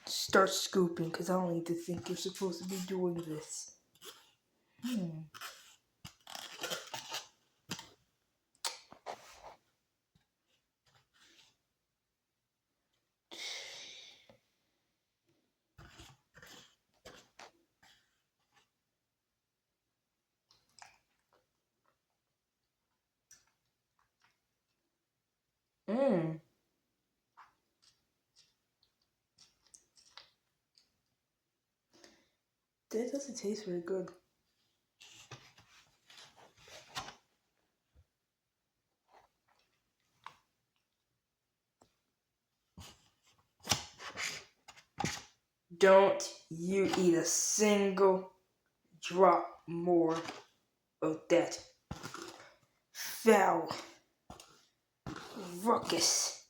Start scooping, because I don't need to think you're supposed to be doing this. That doesn't taste very good. Don't you eat a single drop more of that foul ruckus.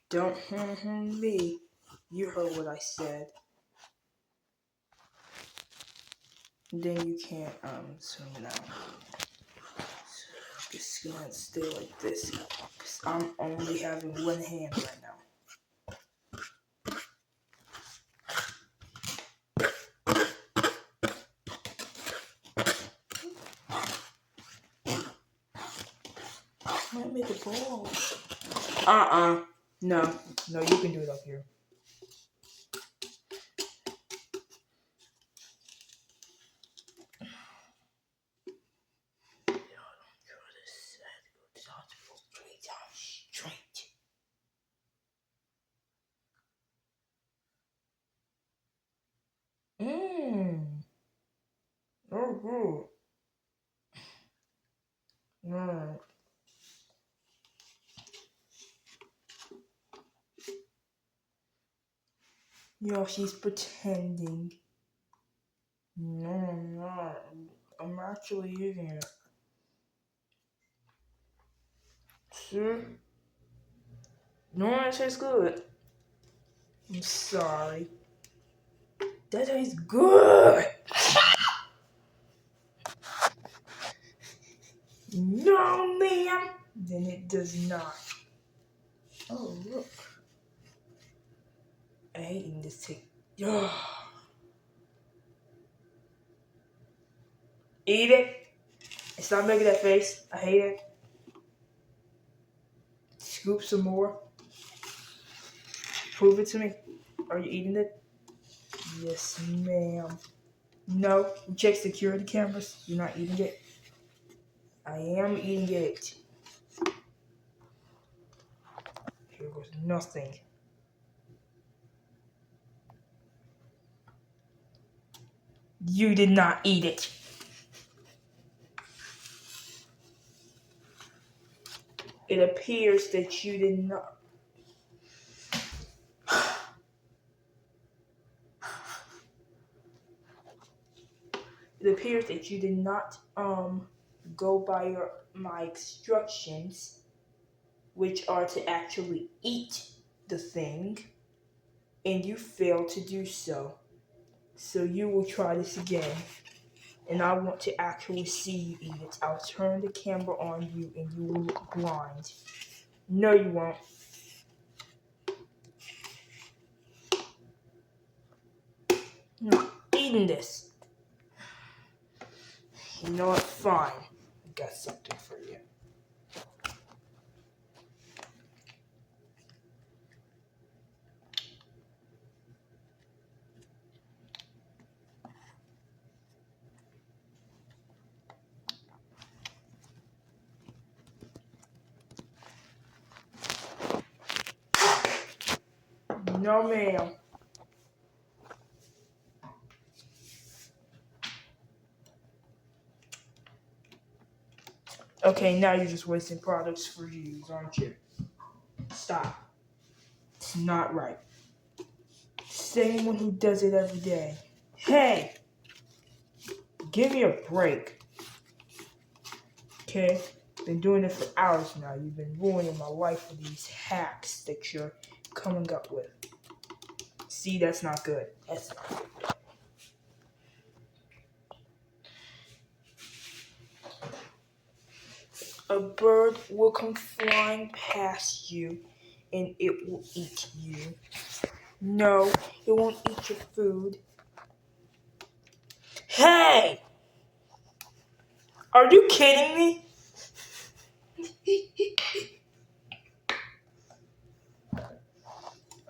Don't me. You heard what I said. Then you can't swim now. So just gonna stay like this, because I'm only having one hand right now. Might make a ball. No, you can do it up here. Oh, good. Alright. Yo, she's pretending. No, I'm not. I'm actually eating it. See? No, it tastes good. I'm sorry. That tastes good. No, ma'am. Then it does not. Oh, look. I hate eating this thing. Eat it. And stop making that face. I hate it. Scoop some more. Prove it to me. Are you eating it? Yes, ma'am. No, you check security cameras. You're not eating it. I am eating it. Here goes nothing. You did not eat it. It appears that you did not. It appears that you did not go by my instructions, which are to actually eat the thing, and you failed to do so. So you will try this again, and I want to actually see you eat it. I'll turn the camera on you, and you will look blind. No, you won't. I'm not eating this. You know what? Fine. I got something for you. No, ma'am. Okay, now you're just wasting products for use, aren't you? Stop. It's not right. Same one who does it every day. Hey! Give me a break. Okay? Been doing it for hours now. You've been ruining my life with these hacks that you're coming up with. See, that's not good. That's not good. a bird will come flying past you and it will eat you. No, it won't eat your food. Hey! Are you kidding me?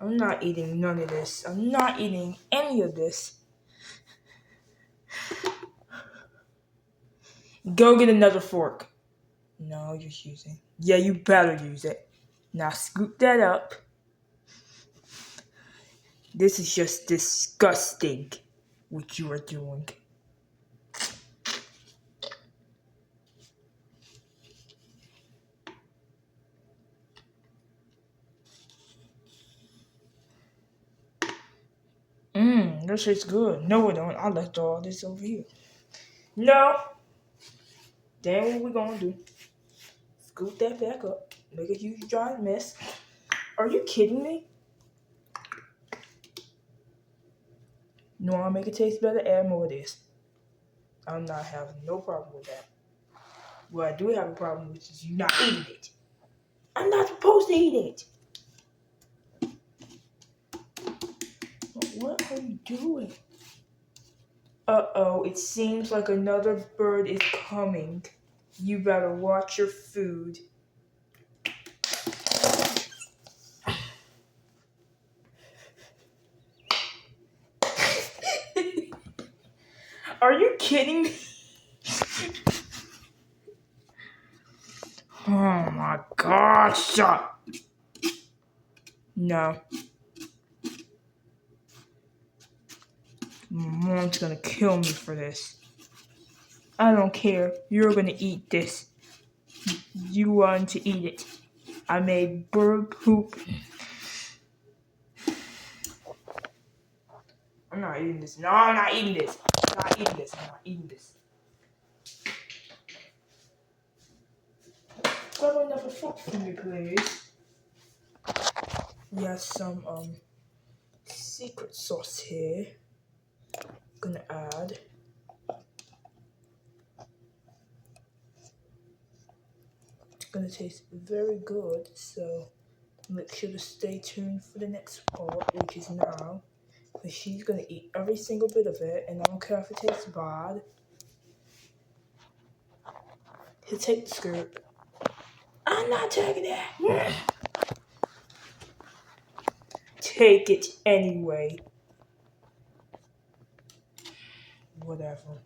I'm not eating none of this. I'm not eating any of this. Go get another fork. No, you're using. Yeah, you better use it. Now scoop that up. This is just disgusting what you are doing. That shit's good. No, it don't. I left all this over here. No. Then what we gonna do? Scoop that back up. Make a huge giant mess. Are you kidding me? No, I'll make it taste better. Add more of this. I'm not having no problem with that. What I do have a problem with is you not eating it. I'm not supposed to eat it. What are you doing? Uh-oh, it seems like another bird is coming. You better watch your food. Are you kidding me? Oh my gosh. No. My mom's gonna kill me for this. I don't care. You're gonna eat this. You want to eat it. I made bird poop. I'm not eating this. No, I'm not eating this. I'm not eating this. I'm not eating this. Grab another fork for me, please. We have some secret sauce here. Gonna add. It's gonna taste very good, so make sure to stay tuned for the next part, which is now. Because she's gonna eat every single bit of it, and I don't care if it tastes bad. He'll take the skirt. I'm not taking it. Take it anyway. Whatever.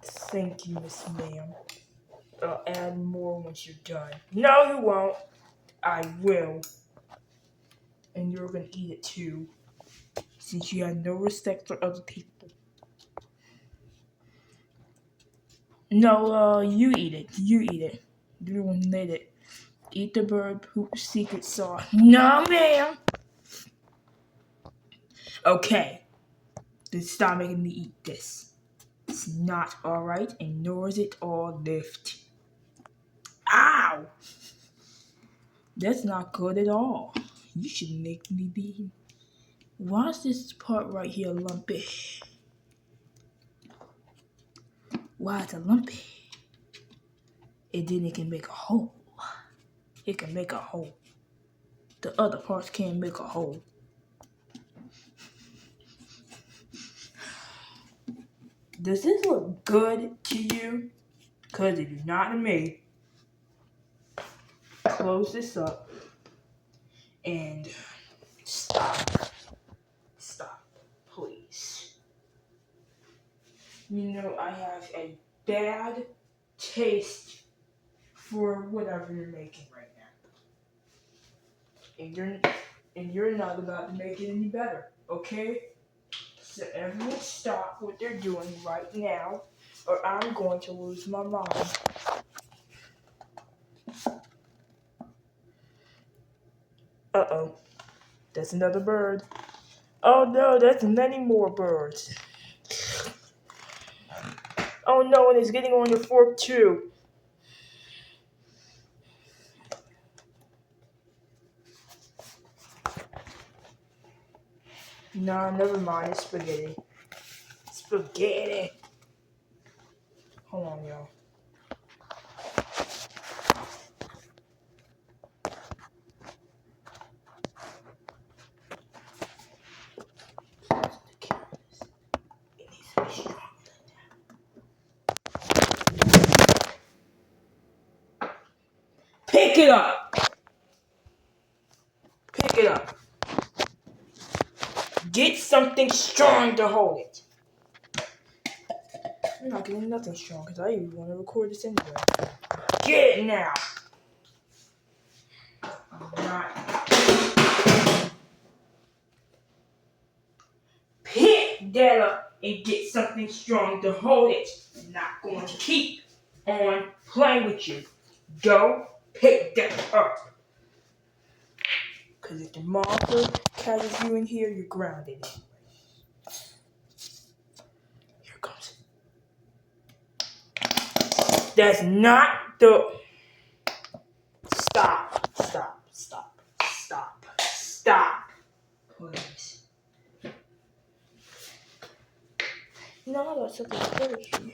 Thank you, Miss Ma'am. I'll add more once you're done. No, you won't. I will. And you're gonna eat it too. Since you have no respect for other people. No, you eat it. You eat it. You're the one who made it. Eat the bird poop secret sauce. No, ma'am. Okay. Then stop making me eat this. It's not alright, and nor is it all lift. Ow! That's not good at all. You should make me be. Why is this part right here lumpy? Why is it lumpy? And then it can make a hole. It can make a hole. The other parts can't make a hole. Does this look good to you? Because it do not to me. Close this up. And stop. Stop, please. You know I have a bad taste for whatever you're making right now. And you're not about to make it any better, okay? So everyone stop what they're doing right now, or I'm going to lose my mind. Uh-oh. That's another bird. Oh no, that's many more birds. Oh no, and it's getting on your fork too. Nah, never mind, it's spaghetti. Spaghetti. Hold on, y'all. Pick it up. Pick it up. Get something strong to hold it. I'm not getting nothing strong because I even want to record this anyway. Get it now. I'm not. Pick that up and get something strong to hold it. I'm not going to keep on playing with you. Go pick that up. Because if the monster catches you in here, you're grounded anyway. Here it comes. That's not the... Stop. Please. You know, I got something to tell you.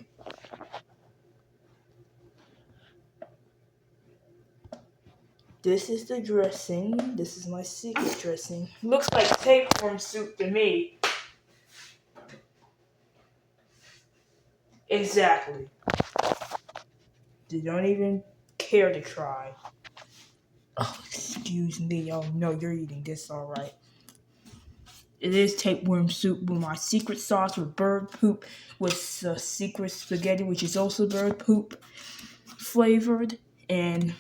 This is the dressing. This is my secret dressing. Looks like tapeworm soup to me. Exactly. They don't even care to try. Oh, excuse me. Oh, no, you're eating this, all right. It is tapeworm soup with my secret sauce with bird poop with secret spaghetti, which is also bird poop flavored. And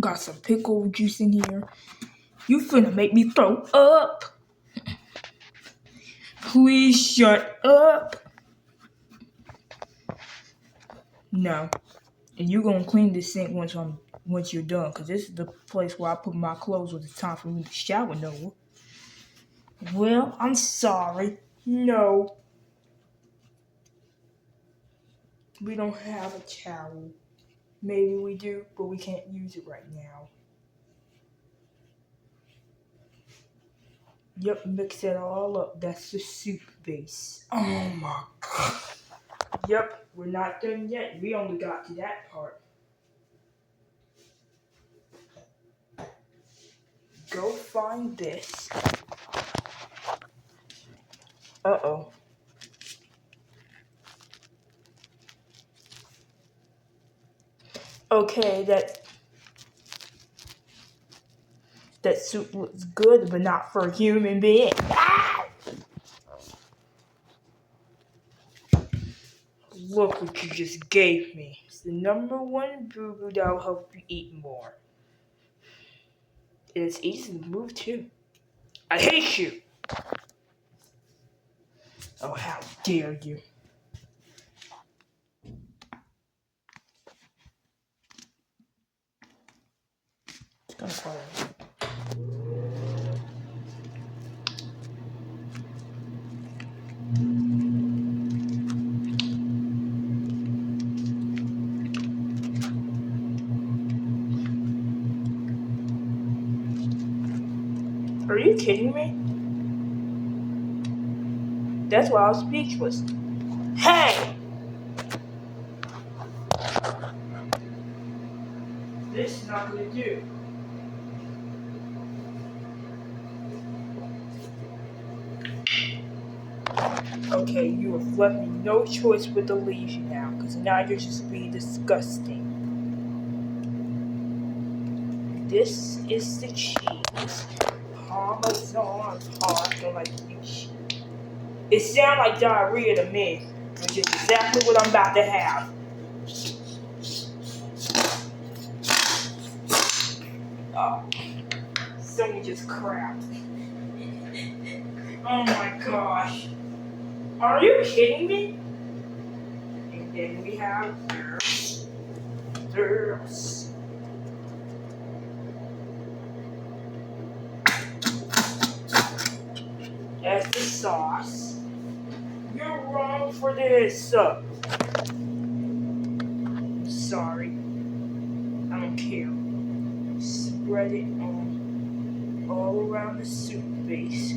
got some pickle juice in here. You finna make me throw up. Please shut up. No. And you're gonna clean this sink once you're done, because this is the place where I put my clothes when it's time for me to shower, Noah. Well, I'm sorry. No. We don't have a towel. Maybe we do, but we can't use it right now. Yep, mix it all up. That's the soup base. Oh my god. Yep, we're not done yet. We only got to that part. Go find this. Uh-oh. Okay, that soup looks good, but not for a human being. Ow! Look what you just gave me. It's the #1 boo-boo that will help you eat more. And it's easy to move too. I hate you! Oh, how dare you. It's kind of quiet. Are you kidding me? That's why I was speechless. Hey! This is not gonna do. Okay, you have left me no choice but to leave you now, because now you're just being disgusting. This is the cheese. Parmesan pasta like you. It sounds like diarrhea to me, which is exactly what I'm about to have. Oh, someone just crapped. Oh my gosh. Are you kidding me? And then we have this. That's the sauce. You're wrong for this. I'm sorry. I don't care. Spread it on all around the soup base.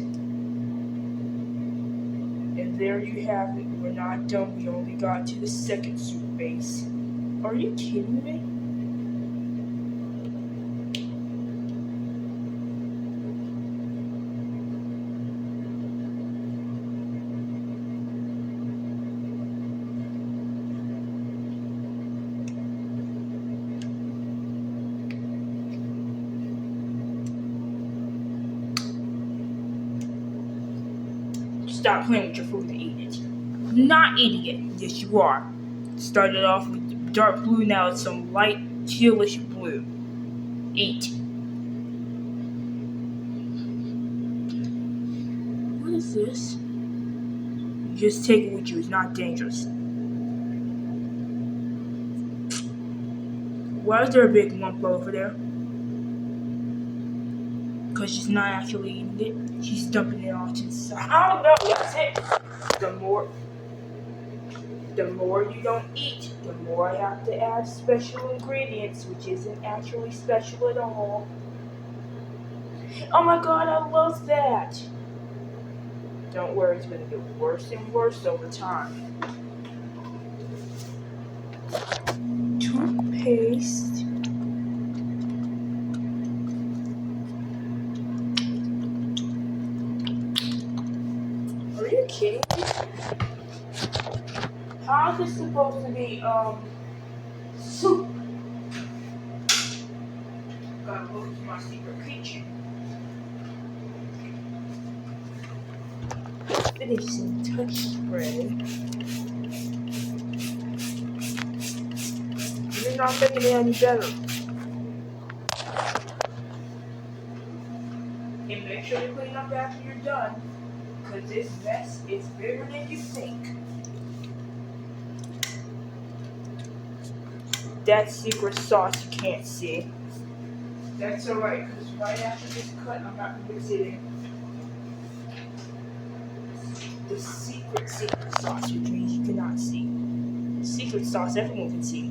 And there you have it. we're not done. We only got to the second soup base. Are you kidding me? Stop playing with your food and eat it. Not eating it. Yes, you are. Started off with dark blue, now it's some light tealish blue. Eat. What is this? Just take it with you. It's not dangerous. Why is there a big lump over there? Because she's not actually eating it. She's dumping it off to the side. Oh no, that's it. The more you don't eat, the more I have to add special ingredients, which isn't actually special at all. Oh my god, I love that! Don't worry, it's gonna get worse and worse over time. Toothpaste. Are you kidding me? How is this supposed to be, soup? Gotta go to my secret kitchen. Finishing touch spray. You're not making it any better. And make sure to clean up after you're done, because this mess is bigger than you think. That's secret sauce you can't see. That's alright, because right after this cut, I'm not mixing the secret sauce, which means you cannot see. Secret sauce, everyone can see.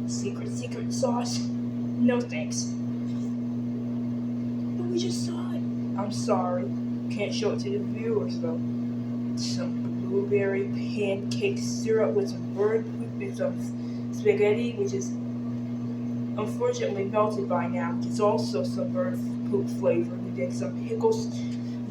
Secret sauce, no thanks. But we just saw it. I'm sorry, can't show it to the viewers though. Some blueberry pancake syrup with some bird poop and some spaghetti, which is unfortunately melted by now, which is also some bird poop flavor. And then some pickles.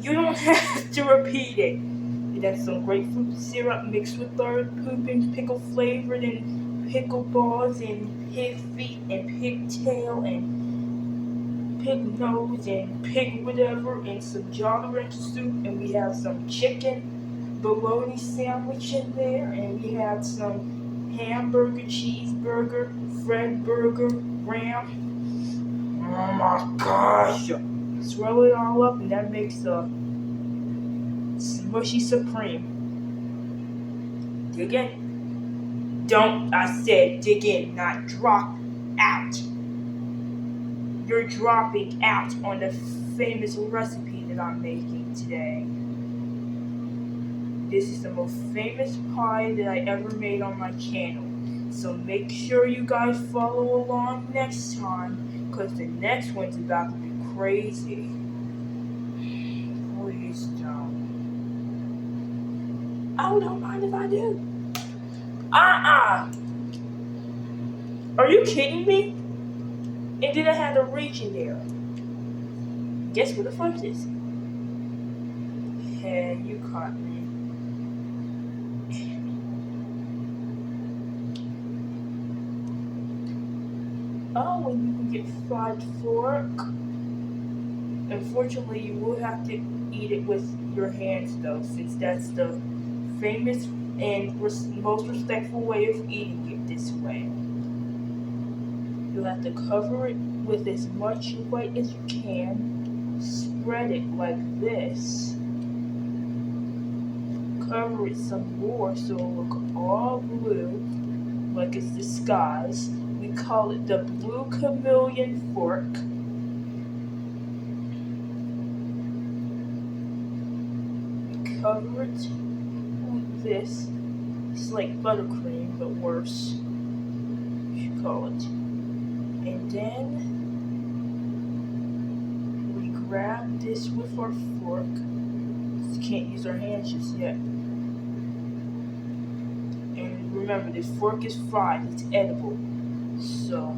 You don't have to repeat it. And then some grapefruit syrup mixed with bird poop and pickle flavored and pickle balls and pig feet and pig tail and pig nose and pig whatever and some 𝔠𝔬𝔡𝔶𝑗 soup, and we have some chicken bologna sandwich in there, and we have some hamburger, cheeseburger, Fred burger, ram. Oh my gosh! Swirl it all up, and that makes a smushy supreme. Dig in. Don't, I said dig in, not drop out. You're dropping out on the famous recipe that I'm making today. This is the most famous pie that I ever made on my channel. So make sure you guys follow along next time, because the next one's about to be crazy. Please don't. Oh, don't mind if I do. Are you kidding me? And then I had to reach in there. Guess where the front is? Hey, you caught me. Oh, and you can get fried fork. Unfortunately, you will have to eat it with your hands though, since that's the famous and most respectful way of eating it this way. You'll have to cover it with as much white as you can. Spread it like this. Cover it some more so it'll look all blue, like it's disguised. We call it the blue chameleon fork. Cover it like this. It's like buttercream, but worse, you should call it. And then we grab this with our fork. Can't use our hands just yet. remember, this fork is fried. It's edible. So,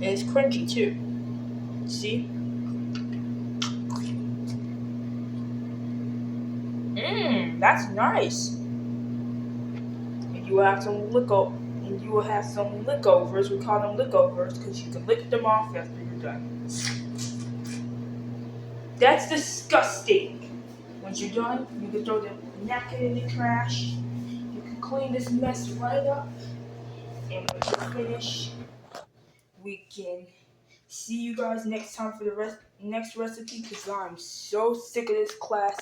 and it's crunchy too. See? That's nice. And you will have some lickovers. We call them lickovers because you can lick them off after you're done. That's disgusting. Once you're done, you can throw the napkin in the trash. You can clean this mess right up. And when you're finished, we can see you guys next time for the next recipe because I'm so sick of this class.